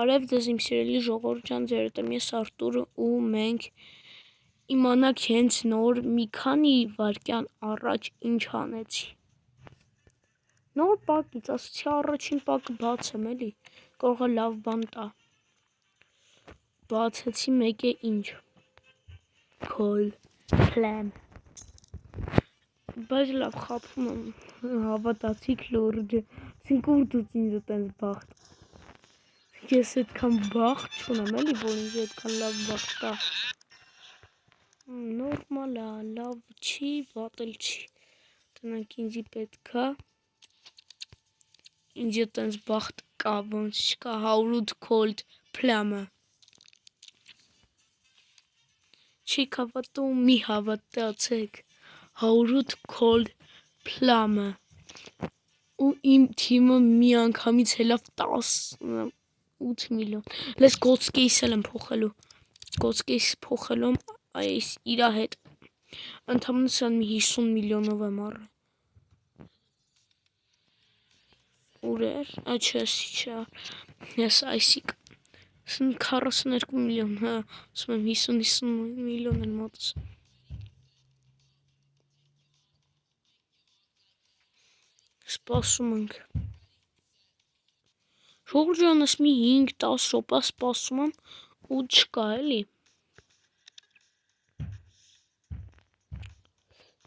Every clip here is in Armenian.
Արև ձեզ իմ սիրելի ժողովուրդ ջան, ձեր հետ եմ ես Արտուրը ու մենք իմանանք հենց նոր մի քանի վայրկյան առաջ ինչ անեցի։ Նոր պակից, ասացի առաջին պակը բացեմ էլի, կարող է լավ բան տա։ Բացեցի մեկ է ինչ։ Cold Flame։ Բայց լավ խափում եմ, հավատացիք լուրջ, ասենք ուր դուց ինձ այտենց բախտ։ Ես այդքան բախտ չունեմ էլի, որ ինձ այդքան լավ բախտ տա։ Նորմալ է, լավ չի, վատ էլ չի։ Տնանք ինձի պետք է։ Ինձ այտենց բախտ կա, ոնց չկա 108 Cold Flame-ը։ Չիք հավատում, մի հավատացեք, 108 Cold Flame-ը։ Ու իմ թիմը մի անգամից հելավ 8 միլիոն։ Լես Godscase էլ եմ փոխելու։ Godscase փոխելու եմ այս իրա հետ։ Ընդամենը սրան մի 50 միլիոնով եմ առել։ Ուր էր։ Չէ, չէ։ Ես այսիկ 42 միլիոն, հա, ասում եմ 50 միլիոն են մոտս։ Սպասում ենք։ Ժողովուրդ մի 5-10 րոպե սպասում եմ ու չկա էլի։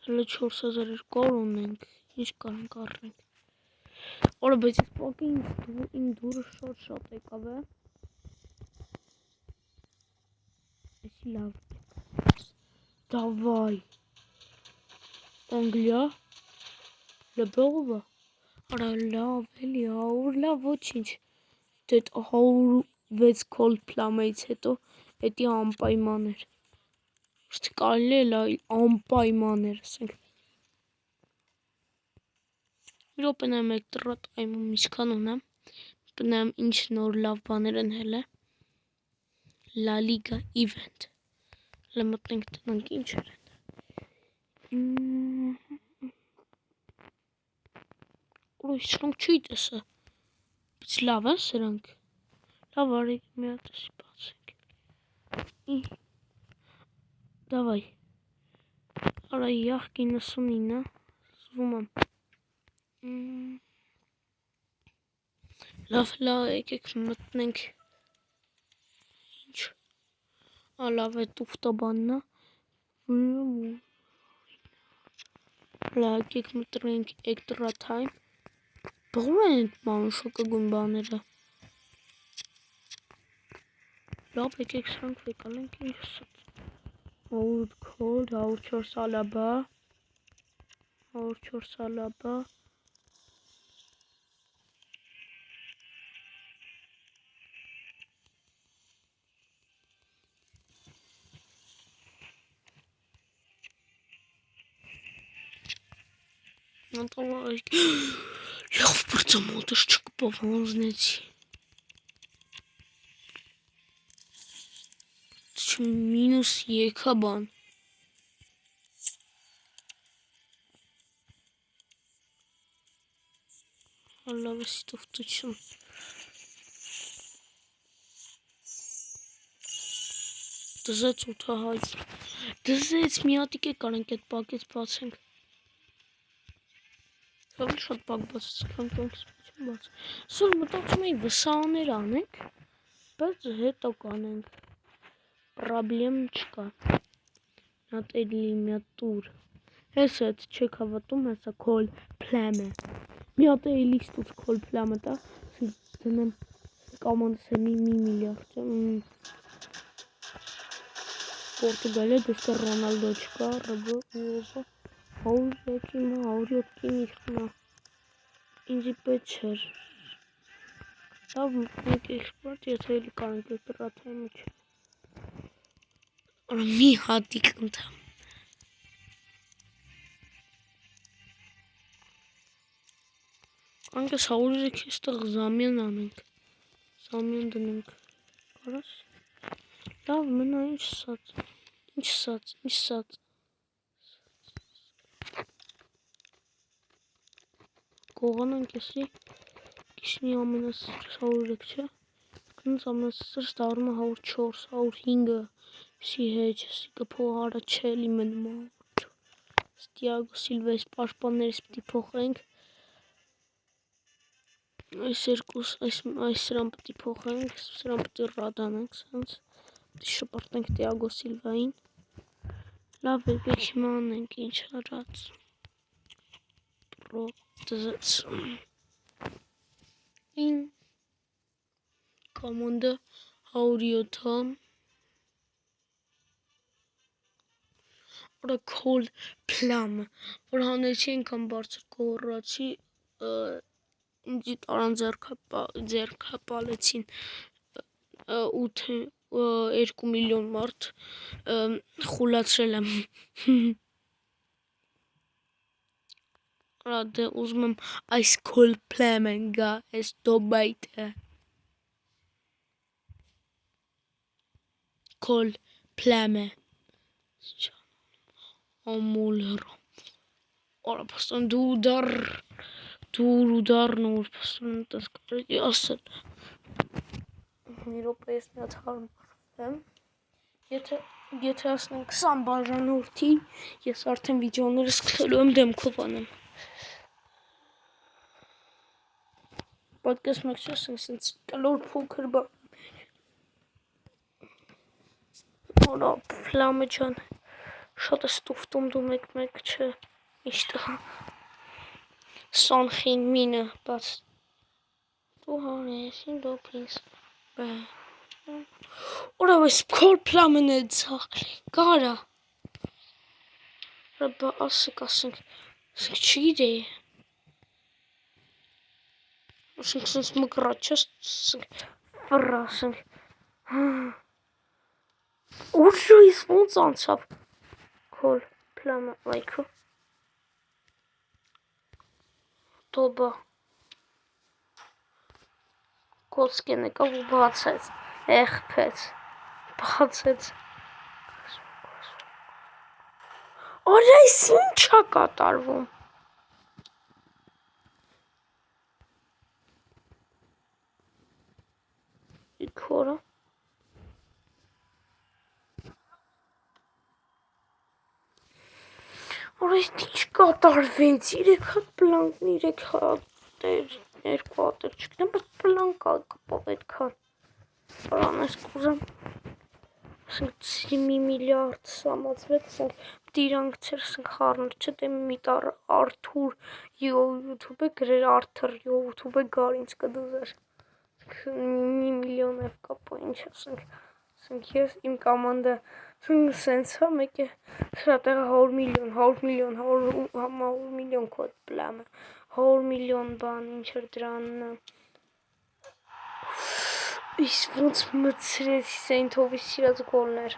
Հələ 4200 ունենք, ինչ կարանք առնենք։ Օրա, բայց այս պակը իմ դուրը շատ եկավ է։ Այսի լավ։ Դավայ։ Անգլիա։ Լբողովա։ Արա լավ էլի, լավ ոչինչ։ Դե 106 Cold Flame-ից հետո էդի անպայման էր։ Ըստ կարելի է անպայման էր, ասենք։ Մի րոպե նայեմ էկտրա տայմում ինչքան ունեմ։ Բնամ ինչ նոր լավ բաներ են հելը։ La Liga event։ Հələ մտնենք տնանք ինչ էր են։ Ուրիշ սրանք չի տեսա։ Բայց լավ են սրանք։ Լավ արի մի հատ բացենք։ Դավայ։ Արա յախ 99, զվում եմ։ Լավ, եկեք մտնենք։ Ինչ։ Լավ է տուֆտաբանն է։ Լավ, եկեք մտնենք extra time։ Բողում են այդ բան շոկագույն բաները։ Լավ, եկեք սրանք վեկալենք ինչ ասած։ 100 Cold, 104 Alaba, 104 Alaba։ Լավ բրծամոտս չկպավ հանձնեցի։ Մինուս եկա բան։ Լավ է ստուվտություն։ Դզեց 800։ Դզեց մի հատիկ է կարանք այդ պակից բացենք։ Լավ շատ պակ բացեցինք, անկոնք սպաչում բաց։ Սուր մտածում էի վսաներ անենք, բայց հետո կանենք։ Պրաբլեմ չկա։ Նատ էլի մի հատ տուր։ Հես այդ չեք հավատում, հեսա Cold Flame-ը։ Մի հատ էլի ստուց Cold Flame-ը տա, դնեմ կամանս է մի միլիարդ։ Պորտուգալիա դեստը Ռոնալդո չկա, ռբը ուղղը։ 107 իշխնա։ Ինձի պետք չէր։ Լավ մեկ էքսպորտ, եթե էլի կարանք էկտրատայմը չէ։ Արա մի հատիկ ընդամ։ Անկս 103 էստեղ զամյան անենք։ Զամյան դնենք։ Կարաս։ Լավ մնա ինչ սած։ Կողանանք էսի, կիսնի ամենաս 103 չէ, Սենց ամենասր ստարում է 104, 105-ը, սի հեչ, սիկը փողարը չելի մնում է, Տիագո Սիլվայից պաշպաններից պիտի փոխենք, այս երկուս, այս սրան պիտի փոխենք, սրան պիտի ռադանենք, սենց, պիտի շպրտենք Տիագո Սիլվային, լավ է, բեք հիմա անենք, ինչ արած, պրոտզեց, ին, կոմոնդը 107, որը քոլ պլամը, որ հանեցի ենքան բարձր կողորացի, ինձի տարան ձերքապալեցին 2 միլիոն մարդ, խուլացրել եմ, դե ուզում եմ այս քոլ պլամեն գա, այս դոբայտը, քոլ պլամը, ամոլհրը, արա պաստան դու ուդար նոր պաստան տես կարելի ասել, մի ռոպեիս միատ հարմարվեմ, եթե ասնենք 20 բաժանորդի, ես արդեն վիդեոները սկսելու եմ դեմքով անեմ, պատկես մեկ չասենք սենց կլոր փոքր բան, Որա պլամը ջան, շատ է ստուվտում դու մեկ չէ, իշտը սանխին մինը, բաց, դու հանեսին դու պինս, որա այս քոր պլամն է ձաղ, գարա, բա ասենք չգիտե, ասենք սենց մկրատ չես, վրա ասենք, ուժույս ոնց անցավ, քոլ պլամը, լայքո, տոբա, կոսկեն եկավ ու բացեց, էխպեց, բացեց, արա այս ինչ է կատարվում, իքորը, Արա այս ինչ կատարվեց, 3 հատ պլանքն 3 հատ երկու հատեր չգնեմ, բայց պլանք կապավ այդքան, պրան ես կուզեմ, ասենք մի միլիարդ սամացվեց, ասենք դիրանք ծեր, ասենք խարնր չէ, դե միտար արդուր յութուբ է գրեր արդր յութուբ է գար ինձ կդուզեր, մի միլիոն եվ կապա ինչ ասենք ես իմ կամանդը սենց հա մեկ է սրա տեղը 100 միլիոն կոդ պլամը, 100 միլիոն բան ինչեր դրանն Իս ոնց մցրեց Սեյնթովի սիրած գոլներ,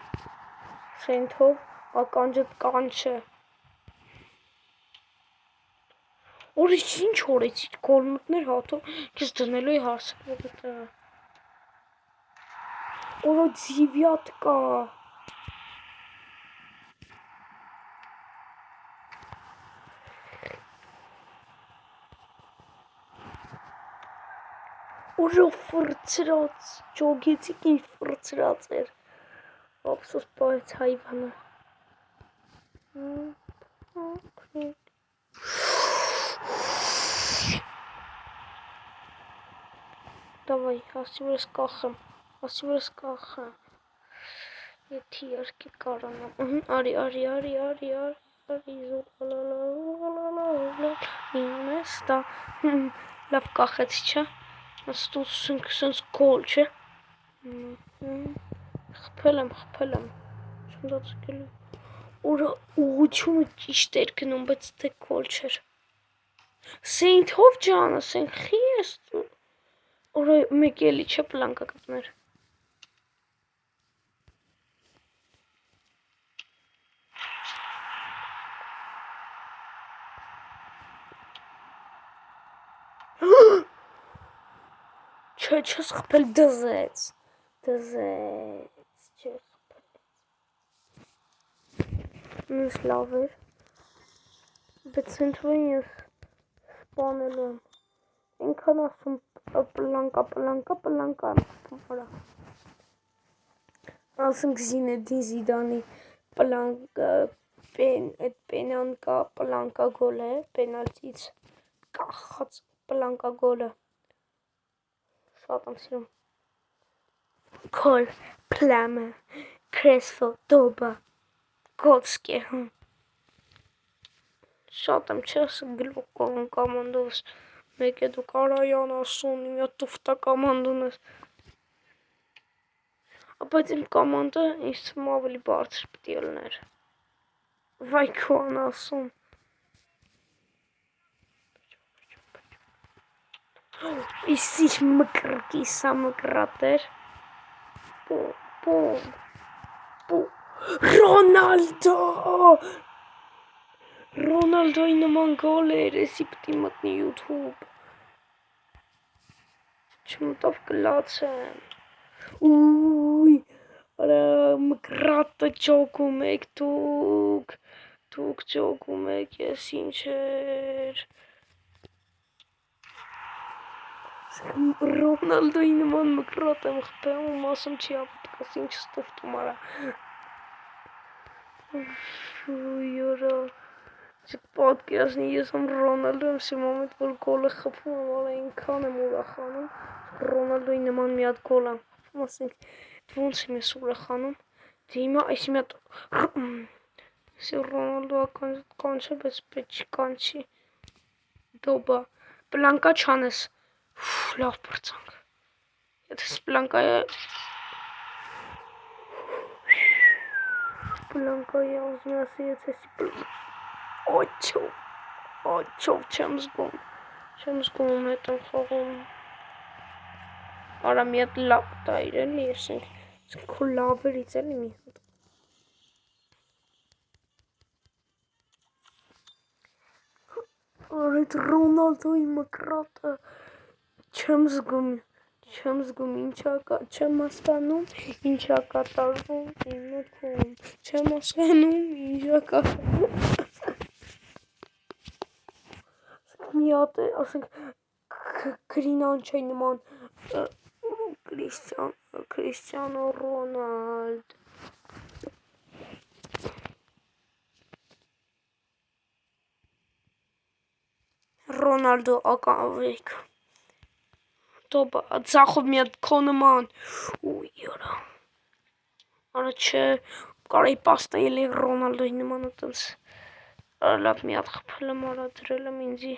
Սեյնթով ականջդ կանչը, Օրից ինչ օրեցիք գոլմուտներ հատով, կես դնելու է հարսակվող տեղը, Օրո ձիվյատ կա, Օրո ֆրծրած, ճոգեցիք ինչ ֆրծրած էր, ապսոս պայեց հայվանը, Դավայ, ասի որ ես կախեմ, եթի երկի կարանամ, արի, միանեստա, լավ կախեց չէ, աստուս սենց գոլ չէ, խպել եմ, շնդացկել եմ, Որա ուղությունը ճիշտ էր գնում, բայց դե գոլ չէր, Սեյնթով ջանը, սենխի ես, Որա մեկ էլի չէ պլանկա կպներ, չես խպել դզեց, չէ խպել, նույնս լավ էր, բայց Սեյնթովին ես սպանելու եմ, ինքան ասում պլանկա, արա։ Ասենք Զինեդին Զիդանի այդ պենանկա, պլանկա գոլ է, պենալտից կախած պլանկա գոլը։ Շատ եմ սիրում։ Գոլ, պլամը, Քրեսվո, Դոբա, Գոլսկի։ Շատ եմ չես գլուխ կողում կամանդովս։ Մեկ է դու կարայան ասում, իմ տուֆտա կամանդուն ես։ Բայց իմ կամանդը ինձ թվում ավելի բարձր պիտի ելներ։ Վայ քո անասում։ Իսիչ մկրկի սա մկրատեր։ Պում։ Ռոնալդո։ Ռոնալդոյի նման գոլ էր, էսի պիտի մտնի YouTube։ Չմտով կլացեմ։ Ուй, արա մկրատը ճոգում եք դուք ճոգում եք, ես ինչ էր։ Ռոնալդոյի նման մկրատ եմ խփում, ասում չի ապտկաս ինչ ստուֆտում արա։ Ույորա, պատկերացնի ես եմ Ռոնալդո եմ սիմում այդ որ գոլը խփում եմ, արա ինքան եմ ուրախանում, Ռոնալդոյի նման մի հատ գոլ եմ խփում, ասենք ոնց եմ ես ուրախանում, դե հիմա այս մի հատ Ռոնալդոական կանչը, բայց պետք չի կանչի, Դոբա, պլանկա չանես, լավ պրծանք, եթե սպլանկայի ուզում ասի, եթե օչով չեմ զգում հետ եմ խողում, արա մի հատ լավ տայր էլի, ես քո լավերից էլի մի հատ, Այդ Ռոնալդոյի մկրատը չեմ զգում ինչա կա, չեմ հասկանում ինչա կատարվում իմ մտքում, չեմ հասկանում ինչա կատարվում, մի հատ է, ասենք Գրինանչայի նման Քրիստիանո Ռոնալդ, Ռոնալդո ականվեք, Դոբա, ծախով մի հատ քո նման, ույորա, արա չէ, կարայի պաստա ելի Ռոնալդոյի նման ատենց, արա լավ մի հատ խփել եմ, արա դրել եմ ինձի,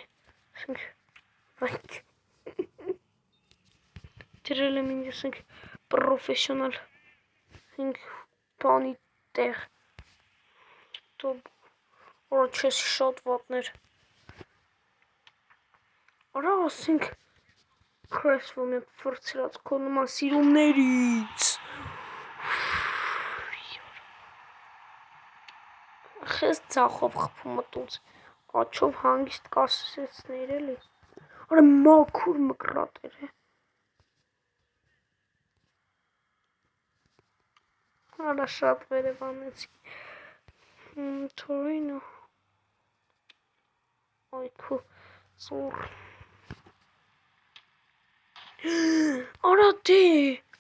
դրել եմ ինձ, ասենք, պրոֆեսյոնալ, բանի տեղ, Դոբա, արա չես շատ վատներ, արա ասենք, Քրեսվո մի վրցրած քո նման սիրումներից, խես ծախով խփում մտուց, աչով հանգիստ կասեցներ էլի, արա մաքուր մկրատ էր է, արա շատ վերևանեցի, թորինո, այքու ծուր, արա դե,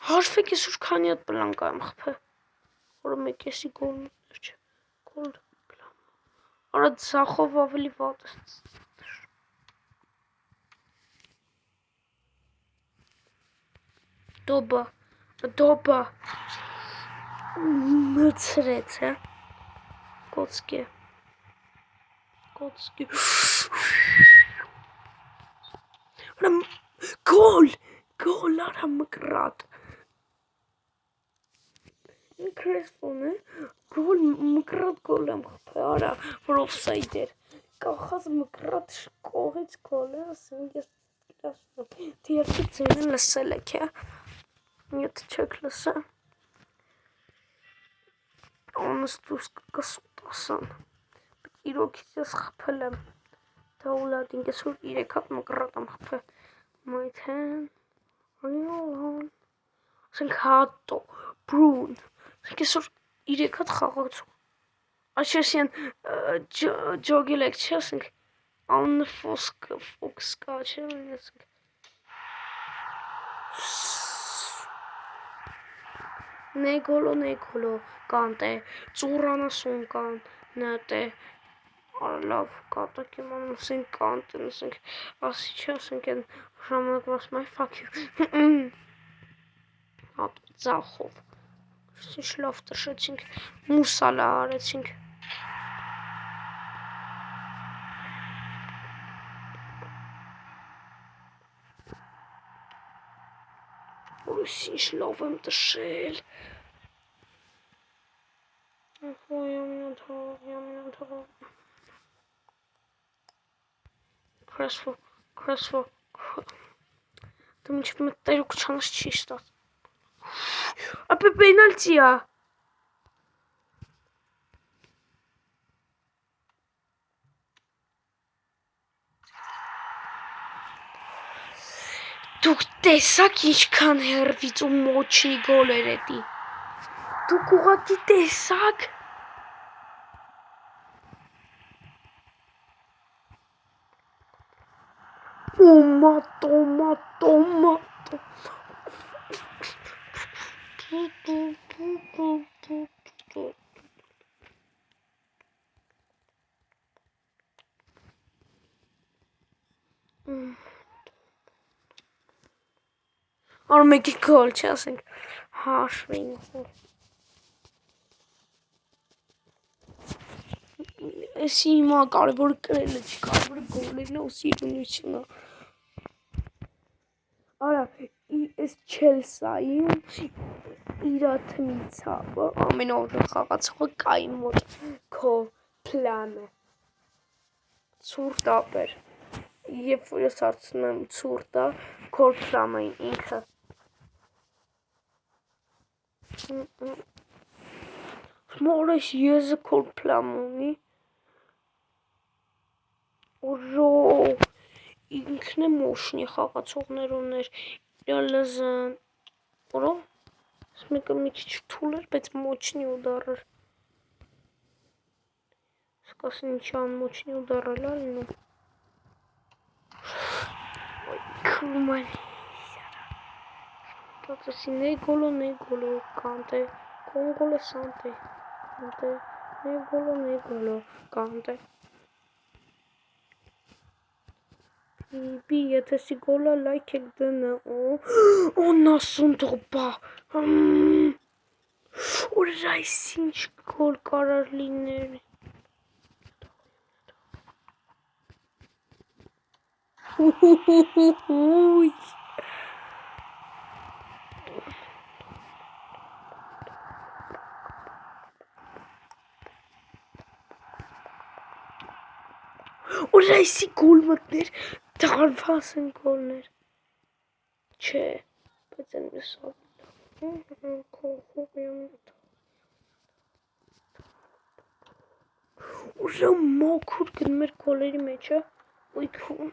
հաշվեք ես ուր քանի հատ պլանկա եմ խփել, որը մեկ եսի գոլն չէ, գոլ պլան, արա ծախով ավելի վատ է, Դոբա, մցրեց է, կոցկի, գոլ, արա մկրատ, Քրեսվոն է, մկրատ գոլ եմ խփել, արա, որ օֆսայդ էր, կախած մկրատ կողից գոլ է, ասենք ես կրասնում, դիերքի ձենը լսել եք է, եթե չեք լսել, անս դուս կսուտասան, իրոքից ես խփել եմ, դա ուլատ ինքես որ 3 հատ մկրատ եմ խփել, մայթեն, անիոլան, ասենք հատո, բրուն, ասենք ես որ 3 հատ խաղացում, Աշեսյան ջոգել եք չէ, ասենք, աննը ֆոքս կա չէ, ասենք, Նեգոլո, կանտե, ծուրանասուն կան, նատե, լավ, կատակ եմ անում, ասենք կանտեն, ասենք, ասի չէ, ասենք են ժամանակով ասում այ fuck you, հատ ձախով, ինչ լավ տշեցինք, մուսալա արեցինք, որս ինչ լավ եմ տշել, Քրեսվո, դու մինչև մտերուկ չանս չի ստաց, ապե պենալտի է, դուք տեսակ ինչքան հերվից ու մոչնի գոլ էր էդի, դուք ուղղակի տեսակ, Տոմա, Արմեկի գոլ չի ասենք, հաշվին, էսի հիմա կարևորը կրելը չի, կարևորը գոլերն ու սիրունությունը, արա, ես Չելսայում իրա թմիցա, որ ամենօրը խաղացողը կային մոտ քո պլանը, ցուրտ ապեր, երբ որ ես հարցնում եմ ցուրտա, քոր պլամային ինքը, մորես եզը քոր պլամ ունի, Օժո, ինքն է մոշնի խաղացողներ ուներ, իրա լզան, որո, ես մեկը մի քիչ թուլ էր, բայց մոչնի ու դարր, սկասին ինչի անմոչնի ու դարրել ալինում, ոյ կուման, տածասի նեգոլո, կանտե, կոնգոլե սանտե, կանտե, նեգոլո, կանտե, Բի, եթե սի գոլա լայք եք դնը, օնասուն տողբա, որ այս ինչ գոլ կարար լիներ, որ այսի գոլ մտներ, դարվաս են գոլներ, չէ, բայց են միսավ, ուժը մոքուր գնում էր գոլերի մեջը, ոյքում,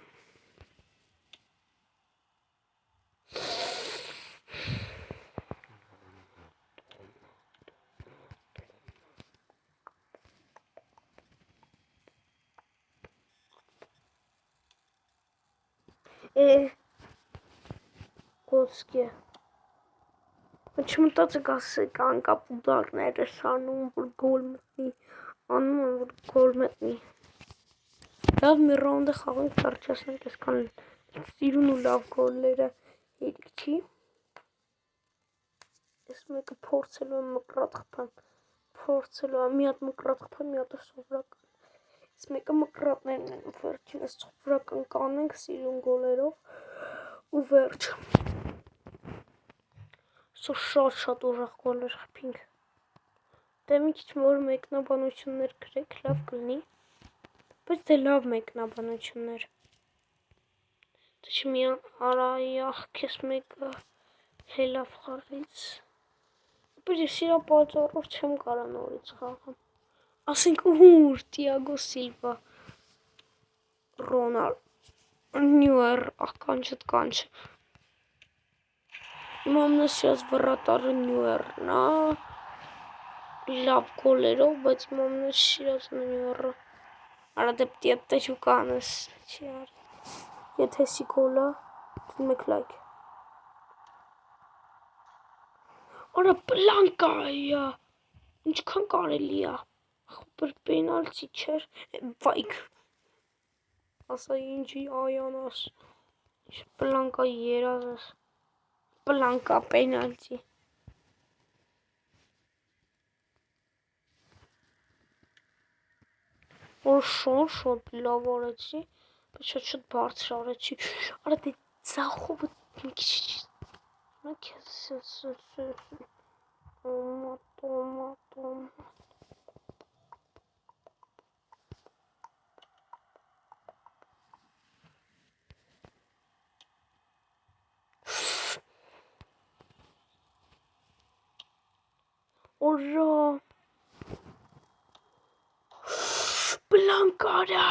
Գոսկե, չմտածեք ասեք անկապ ուդարներ է շանում, որ գոլ մտնի, անում եմ, որ գոլ մտնի, լավ մի ռոնդը խաղանք կարճասնենք այսքան սիրուն ու լավ գոլները հերիք չի, ես մեկը փորձելու եմ մկրատ խփան, մի հատ մկրատ խփան, մի հատ սովորական, ես մեկը մկրատներն են վերջինս սովորական կանենք սիրուն գոլերով ու վերջ, շատ ուժեղ գոլեր խփինք, դե մի քիչ որ մեկնաբանություններ գրեք, լավ կլինի, բայց դե լավ մեկնաբանություններ, դե չմի արայախ կես մեկը հելավ խաղից, բայց ես իրա պատճառով չեմ կարա նորից խաղամ, ասենք ուր, Տիագո Սիլվա, Ռոնալ, Նյուեր, կանչը, իմ ամենասիրած վռատարը Նյուերն է, լավ գոլերով, բայց իմ ամենասիրածը Նյուերը, արա դեպտի է տեջուկանս չի արի, եթե սի գոլա, դնմեք լայք, Արա պլանկայա։ Ինչքան կարելի է։ Խոպր պենալտի չէր։ Վայք։ Ասա ինչի այանաս։ Ինչ պլանկա երազես։ Պլանկա պենալտի։ Որ շոտ լավ արեցի, բայց շատ բարձր արեցի։ Արա դե ցախովը մի քիչ։ Նա քեզ տոմա։ Օրա Բլանկարա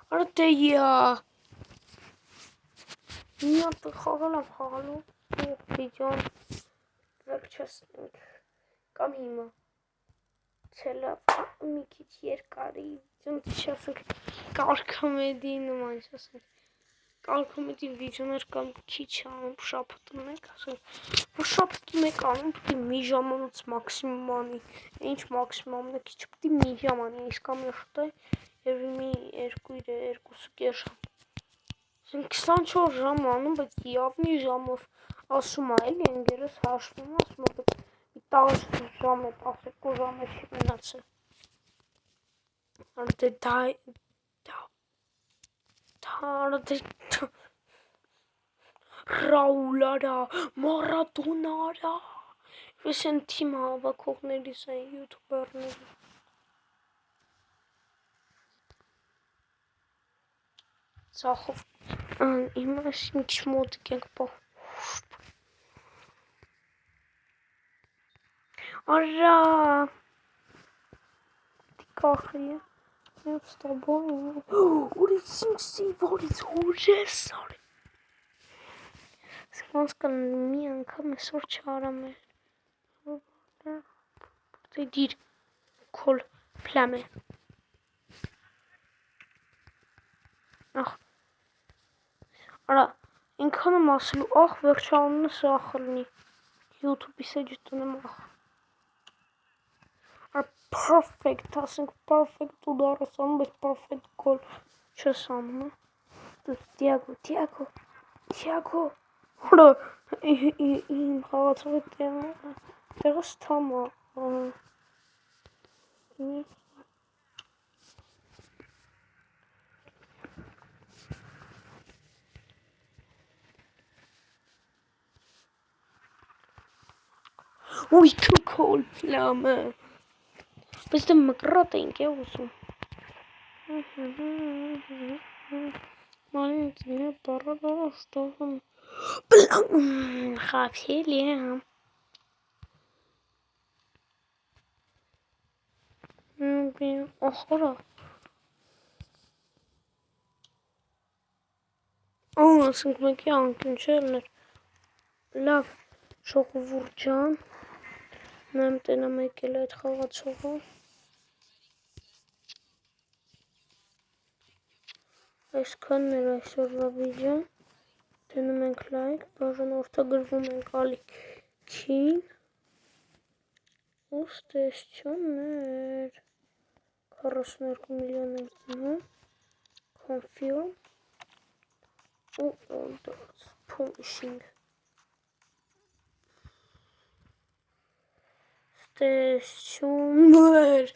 Արա դեյա Մի հատ խաղալու վիդեոն վերջացնենք կամ հիմա ցելավ մի քիչ երկարի ասենք կարգոմեդի նման ասենք կարգոմեդի վիդեոներ կամ քիչ անում շաբաթում եք ասենք որ շաբաթում եք անում պետք է մի ժամանոց մաքսիմում անի ինչ մաքսիմումն է քիչ պետք է մի ժամ անի իսկան շուտ է եւ մի 2.5 ժամ 24 ժամ անում, բայց իավնի ժամով ասում է, էլի ընկերս հաշվում ասում է, բայց 10 ժամ է, 12 ժամ է չի մնացել։ Ռաուլարա, Մարադոնարա, ես են թիմ հավաքողներից են յութուբերների։ Ծախով հիմա ինչ մոտիկ ենք պահ։ Արա Դիկախի է Եվ ստաբոն Ուրից ինքսի որից հուժես արի Սկանց կան մի անգամ այսօր չարամ է Դիր քոլ պլամ է Ախ Արա, ինքան եմ ասելու, ախ, վերջանունը սախ լնի, յութուբիս է ջտունեմ ախ։ Արա, պարֆեկտ, ասենք, պարֆեկտ ուդար ես անում, բայց պարֆեկտ գոլ չես անում, Տիագո, արա, իմ խաղացողի տեղս թամ է, Ույй քոլ պլամը, բայց դե մկրատ էինք է ուսում։ Մալինցին է պարադորա շտողում։ Խապել եմ։ Ախորա։ Ասենք մեկի անկյունչելն էր։ Լավ, շողովուր ջան։ Նայեմ տենամ եկել է այդ խաղացողը։ Այսքանն էր այսօրվա վիդեոն։ Դնում ենք լայք, բաժանորդագրվում ենք ալիքին։ Ուստեսություններ 42 միլիոն ենք դնում։ Confirm ու orders punishing Ուստեսություններ